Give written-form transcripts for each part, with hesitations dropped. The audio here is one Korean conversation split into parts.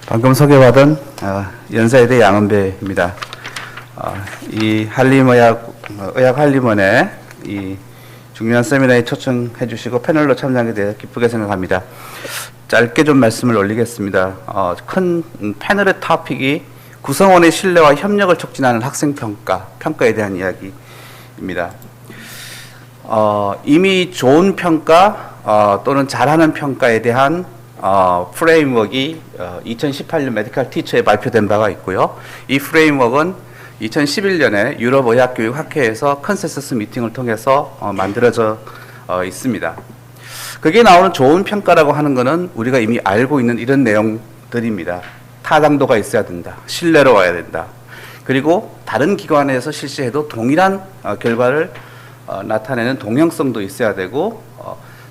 방금 소개받은 연세대 양은배입니다. 이 의학 한림원에 이 중요한 세미나에 초청해 주시고 패널로 참여하게 되어 기쁘게 생각합니다. 짧게 좀 말씀을 올리겠습니다. 큰 패널의 토픽이 구성원의 신뢰와 협력을 촉진하는 평가에 대한 이야기입니다. 이미 좋은 평가 또는 잘하는 평가에 대한 프레임워크가 2018년 메디컬 티처에 발표된 바가 있고요. 이 프레임워크는 2011년에 유럽 의학교육학회에서 컨센서스 미팅을 통해서 만들어져 있습니다. 거기에 나오는 좋은 평가라고 하는 것은 우리가 이미 알고 있는 이런 내용들입니다. 타당도가 있어야 된다. 신뢰로워야 된다. 그리고 다른 기관에서 실시해도 동일한 결과를 나타내는 동형성도 있어야 되고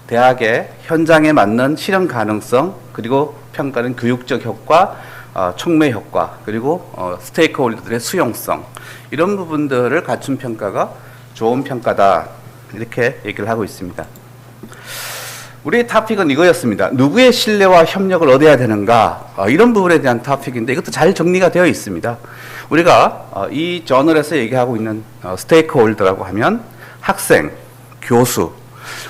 대학의 현장에 맞는 실현 가능성, 그리고 평가는 교육적 효과, 촉매 효과, 그리고 스테이크홀더들의 수용성, 이런 부분들을 갖춘 평가가 좋은 평가다, 이렇게 얘기를 하고 있습니다. 우리의 토픽은 이거였습니다. 누구의 신뢰와 협력을 얻어야 되는가, 이런 부분에 대한 토픽인데 이것도 잘 정리가 되어 있습니다. 우리가 이 저널에서 얘기하고 있는 스테이크홀더라고 하면 학생, 교수,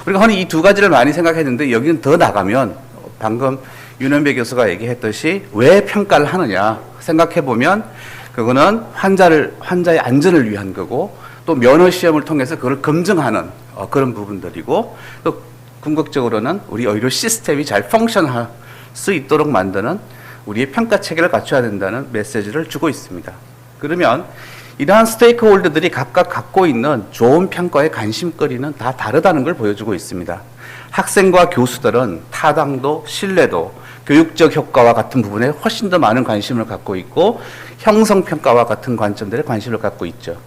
우리가 흔히 이 두 가지를 많이 생각했는데 여기는 더 나가면 방금 윤현배 교수가 얘기했듯이 왜 평가를 하느냐 생각해 보면 그거는 환자의 안전을 위한 거고, 또 면허 시험을 통해서 그걸 검증하는 그런 부분들이고, 또 궁극적으로는 우리 의료 시스템이 잘 펑션할 수 있도록 만드는 우리의 평가 체계를 갖춰야 된다는 메시지를 주고 있습니다. 그러면 이러한 스테이크홀더들이 각각 갖고 있는 좋은 평가의 관심거리는 다 다르다는 걸 보여주고 있습니다. 학생과 교수들은 타당도, 신뢰도, 교육적 효과와 같은 부분에 훨씬 더 많은 관심을 갖고 있고 형성평가와 같은 관점들에 관심을 갖고 있죠.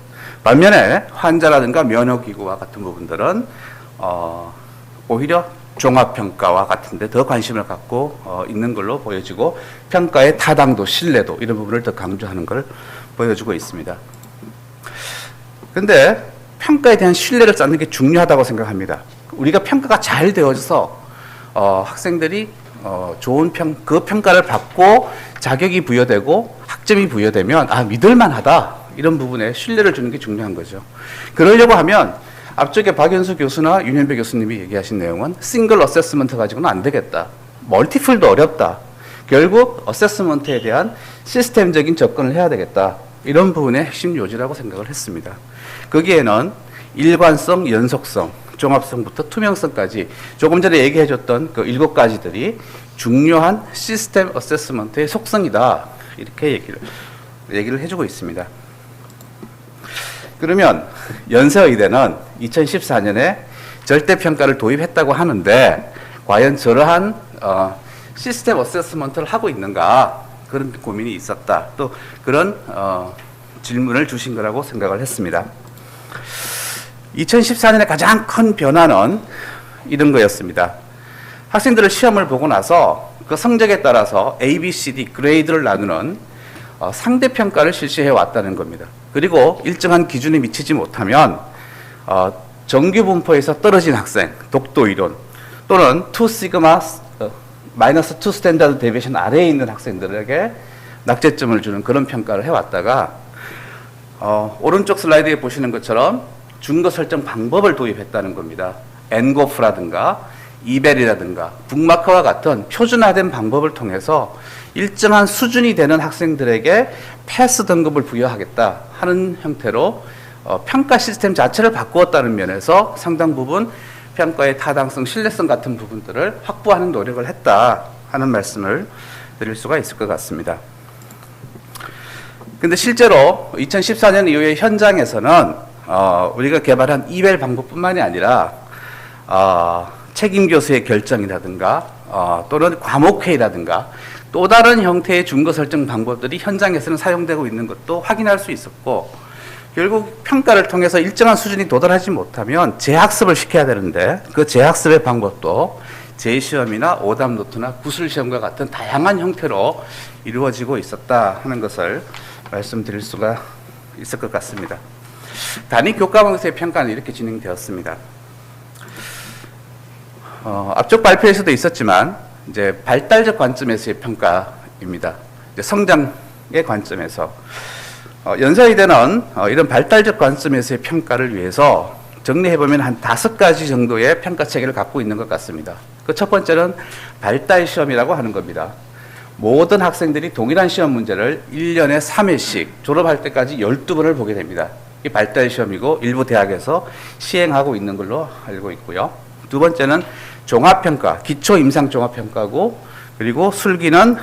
반면에 환자라든가 면허기구와 같은 부분들은 오히려 종합평가와 같은 데 더 관심을 갖고 있는 걸로 보여지고, 평가의 타당도, 신뢰도 이런 부분을 더 강조하는 걸 보여주고 있습니다. 그런데 평가에 대한 신뢰를 쌓는 게 중요하다고 생각합니다. 우리가 평가가 잘 되어져서 학생들이 좋은 그 평가를 받고 자격이 부여되고 학점이 부여되면 믿을만하다, 이런 부분에 신뢰를 주는 게 중요한 거죠. 그러려고 하면 앞쪽에 박연수 교수나 윤현배 교수님이 얘기하신 내용은 싱글 어세스먼트 가지고는 안 되겠다, 멀티플도 어렵다, 결국 어세스먼트에 대한 시스템적인 접근을 해야 되겠다, 이런 부분의 핵심 요지라고 생각을 했습니다. 거기에는 일관성, 연속성, 종합성부터 투명성까지 조금 전에 얘기해줬던 그 7가지들이 중요한 시스템 어세스먼트의 속성이다, 이렇게 얘기를 해주고 있습니다. 그러면 연세의대는 2014년에 절대평가를 도입했다고 하는데 과연 저러한 시스템 어세스먼트를 하고 있는가, 그런 고민이 있었다, 또 그런 질문을 주신 거라고 생각을 했습니다. 2014년에 가장 큰 변화는 이런 거였습니다. 학생들을 시험을 보고 나서 그 성적에 따라서 A, B, C, D 그레이드를 나누는 상대평가를 실시해 왔다는 겁니다. 그리고 일정한 기준에 미치지 못하면 정규 분포에서 떨어진 학생, 독도 이론 또는 2시그마 마이너스 2 스탠다드 데비에이션 아래에 있는 학생들에게 낙제점을 주는 그런 평가를 해왔다가 오른쪽 슬라이드에 보시는 것처럼 준거 설정 방법을 도입했다는 겁니다. 엔고프라든가 이벨이라든가 북마크와 같은 표준화된 방법을 통해서 일정한 수준이 되는 학생들에게 패스 등급을 부여하겠다 하는 형태로 평가 시스템 자체를 바꾸었다는 면에서 상당 부분 평가의 타당성, 신뢰성 같은 부분들을 확보하는 노력을 했다 하는 말씀을 드릴 수가 있을 것 같습니다. 근데 실제로 2014년 이후에 현장에서는 우리가 개발한 이벨 방법뿐만이 아니라 책임 교수의 결정이라든가 또는 과목회의라든가 또 다른 형태의 준거 설정 방법들이 현장에서는 사용되고 있는 것도 확인할 수 있었고, 결국 평가를 통해서 일정한 수준이 도달하지 못하면 재학습을 시켜야 되는데 그 재학습의 방법도 재시험이나 오답노트나 구술시험과 같은 다양한 형태로 이루어지고 있었다 하는 것을 말씀드릴 수가 있을 것 같습니다. 단위 교과목에서의 평가는 이렇게 진행되었습니다. 앞쪽 발표에서도 있었지만 이제 발달적 관점에서의 평가입니다. 이제 성장의 관점에서 연세의대는 이런 발달적 관점에서의 평가를 위해서 정리해보면 한 5가지 정도의 평가 체계를 갖고 있는 것 같습니다. 그 첫 번째는 발달 시험이라고 하는 겁니다. 모든 학생들이 동일한 시험 문제를 1년에 3회씩 졸업할 때까지 12번을 보게 됩니다. 이 발달 시험이고 일부 대학에서 시행하고 있는 걸로 알고 있고요. 두 번째는 종합평가, 기초 임상 종합평가고, 그리고 술기는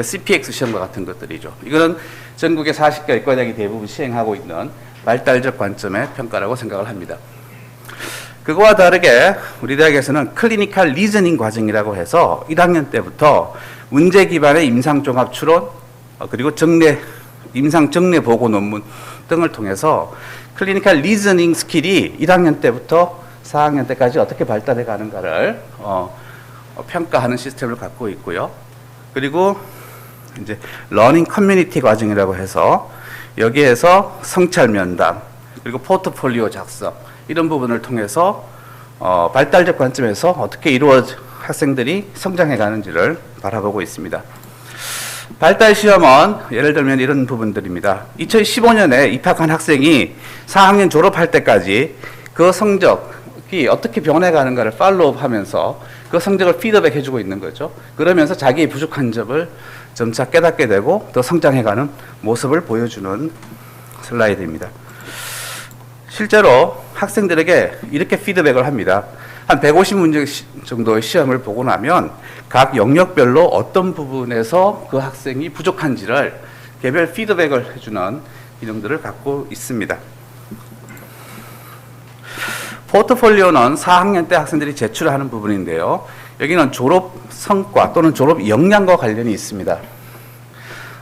CPX 시험과 같은 것들이죠. 이거는 전국의 40개 의과대학이 대부분 시행하고 있는 발달적 관점의 평가라고 생각을 합니다. 그거와 다르게 우리 대학에서는 클리니컬 리즈닝 과정이라고 해서 1학년 때부터 문제 기반의 임상 종합 추론, 그리고 임상 정례 보고 논문 등을 통해서 클리니컬 리즈닝 스킬이 1학년 때부터 4학년 때까지 어떻게 발달해 가는가를 평가하는 시스템을 갖고 있고요. 그리고 이제 러닝 커뮤니티 과정이라고 해서 여기에서 성찰 면담, 그리고 포트폴리오 작성, 이런 부분을 통해서 발달적 관점에서 어떻게 학생들이 성장해 가는지를 바라보고 있습니다. 발달 시험은 예를 들면 이런 부분들입니다. 2015년에 입학한 학생이 4학년 졸업할 때까지 그 성적이 어떻게 변해가는가를 팔로우업 하면서 그 성적을 피드백 해주고 있는 거죠. 그러면서 자기의 부족한 점을 점차 깨닫게 되고 더 성장해가는 모습을 보여주는 슬라이드입니다. 실제로 학생들에게 이렇게 피드백을 합니다. 한 150문제 정도의 시험을 보고 나면 각 영역별로 어떤 부분에서 그 학생이 부족한지를 개별 피드백을 해주는 기능들을 갖고 있습니다. 포트폴리오는 4학년 때 학생들이 제출하는 부분인데요. 여기는 졸업 성과 또는 졸업 역량과 관련이 있습니다.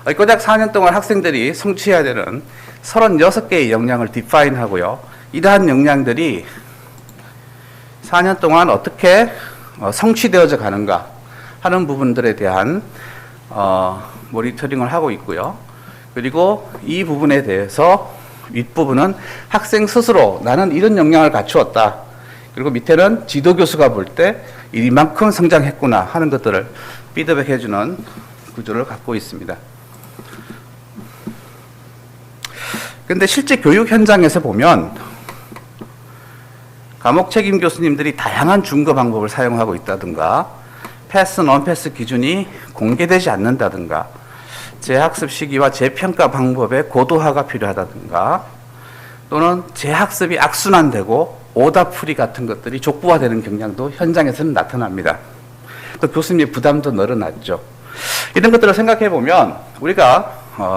의과대학 4년 동안 학생들이 성취해야 되는 36개의 역량을 디파인 하고요. 이러한 역량들이 4년 동안 어떻게 성취되어져 가는가 하는 부분들에 대한 모니터링을 하고 있고요. 그리고 이 부분에 대해서 윗부분은 학생 스스로 나는 이런 역량을 갖추었다. 그리고 밑에는 지도교수가 볼 때 이만큼 성장했구나 하는 것들을 피드백해주는 구조를 갖고 있습니다. 그런데 실제 교육 현장에서 보면 과목 책임 교수님들이 다양한 준거 방법을 사용하고 있다든가, 패스, 논패스 기준이 공개되지 않는다든가, 재학습 시기와 재평가 방법의 고도화가 필요하다든가, 또는 재학습이 악순환되고 오답풀이 같은 것들이 족부화되는 경향도 현장에서는 나타납니다. 또 교수님의 부담도 늘어났죠. 이런 것들을 생각해 보면 우리가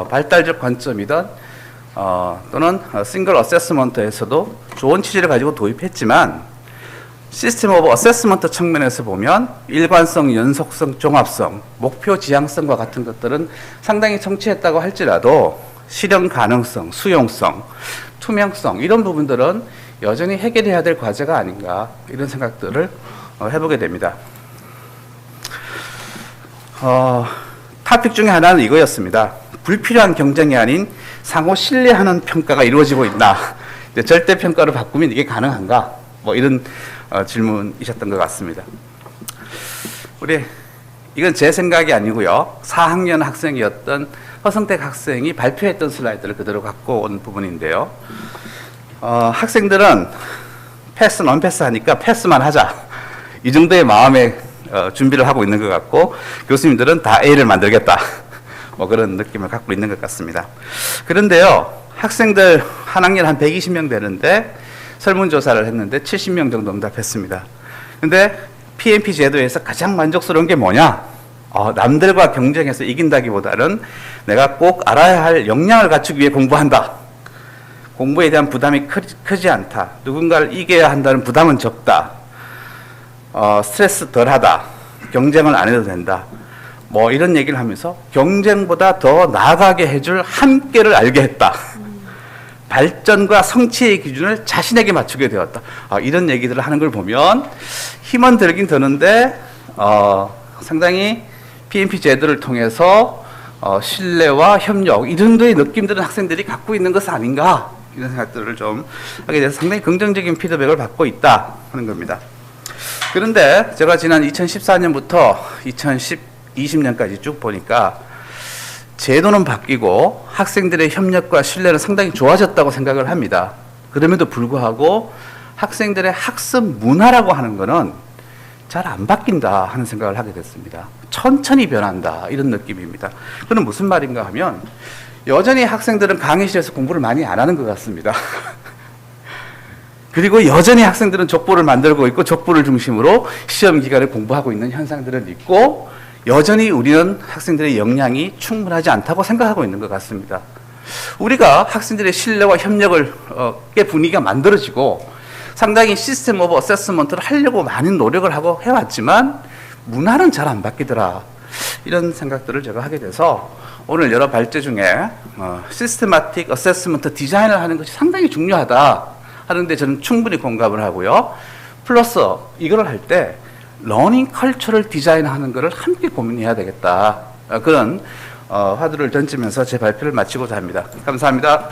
발달적 관점이든 또는 싱글 어세스먼트에서도 좋은 취지를 가지고 도입했지만 시스템 오브 어세스먼트 측면에서 보면 일관성, 연속성, 종합성, 목표 지향성과 같은 것들은 상당히 성취했다고 할지라도 실현 가능성, 수용성, 투명성 이런 부분들은 여전히 해결해야 될 과제가 아닌가 이런 생각들을 해보게 됩니다. 토픽 중에 하나는 이거였습니다. 불필요한 경쟁이 아닌 상호 신뢰하는 평가가 이루어지고 있나? 절대 평가로 바꾸면 이게 가능한가? 뭐 이런 질문이셨던 것 같습니다. 이건 제 생각이 아니고요. 4학년 학생이었던 허성택 학생이 발표했던 슬라이드를 그대로 갖고 온 부분인데요. 학생들은 패스, 논패스 하니까 패스만 하자. 이 정도의 마음의 준비를 하고 있는 것 같고 교수님들은 다 A를 만들겠다. 뭐 그런 느낌을 갖고 있는 것 같습니다. 그런데요, 학생들 한 학년 한 120명 되는데 설문조사를 했는데 70명 정도 응답했습니다. 근데 PMP 제도에서 가장 만족스러운 게 뭐냐? 남들과 경쟁해서 이긴다기보다는 내가 꼭 알아야 할 역량을 갖추기 위해 공부한다. 공부에 대한 부담이 크지 않다. 누군가를 이겨야 한다는 부담은 적다. 스트레스 덜하다. 경쟁을 안 해도 된다. 뭐 이런 얘기를 하면서 경쟁보다 더 나아가게 해줄 함께를 알게 했다. 발전과 성취의 기준을 자신에게 맞추게 되었다. 이런 얘기들을 하는 걸 보면 힘은 들긴 드는데 상당히 PMP 제도를 통해서 신뢰와 협력 이런 정도의 느낌들은 학생들이 갖고 있는 것은 아닌가 이런 생각들을 좀 하게 돼서 상당히 긍정적인 피드백을 받고 있다 하는 겁니다. 그런데 제가 지난 2014년부터 2020년까지 쭉 보니까 제도는 바뀌고 학생들의 협력과 신뢰는 상당히 좋아졌다고 생각을 합니다. 그럼에도 불구하고 학생들의 학습 문화라고 하는 거는 잘 안 바뀐다 하는 생각을 하게 됐습니다. 천천히 변한다 이런 느낌입니다. 그건 무슨 말인가 하면 여전히 학생들은 강의실에서 공부를 많이 안 하는 것 같습니다. 그리고 여전히 학생들은 족보를 만들고 있고 족보를 중심으로 시험 기간에 공부하고 있는 현상들은 있고 여전히 우리는 학생들의 역량이 충분하지 않다고 생각하고 있는 것 같습니다. 우리가 학생들의 신뢰와 협력을 꽤 분위기가 만들어지고 상당히 시스템 오브 어세스먼트를 하려고 많은 노력을 하고 해왔지만 문화는 잘 안 바뀌더라. 이런 생각들을 제가 하게 돼서 오늘 여러 발제 중에 시스테마틱 어세스먼트 디자인을 하는 것이 상당히 중요하다 하는데 저는 충분히 공감을 하고요. 플러스 이걸 할 때 러닝 컬처를 디자인하는 것을 함께 고민해야 되겠다. 그런 화두를 던지면서 제 발표를 마치고자 합니다. 감사합니다.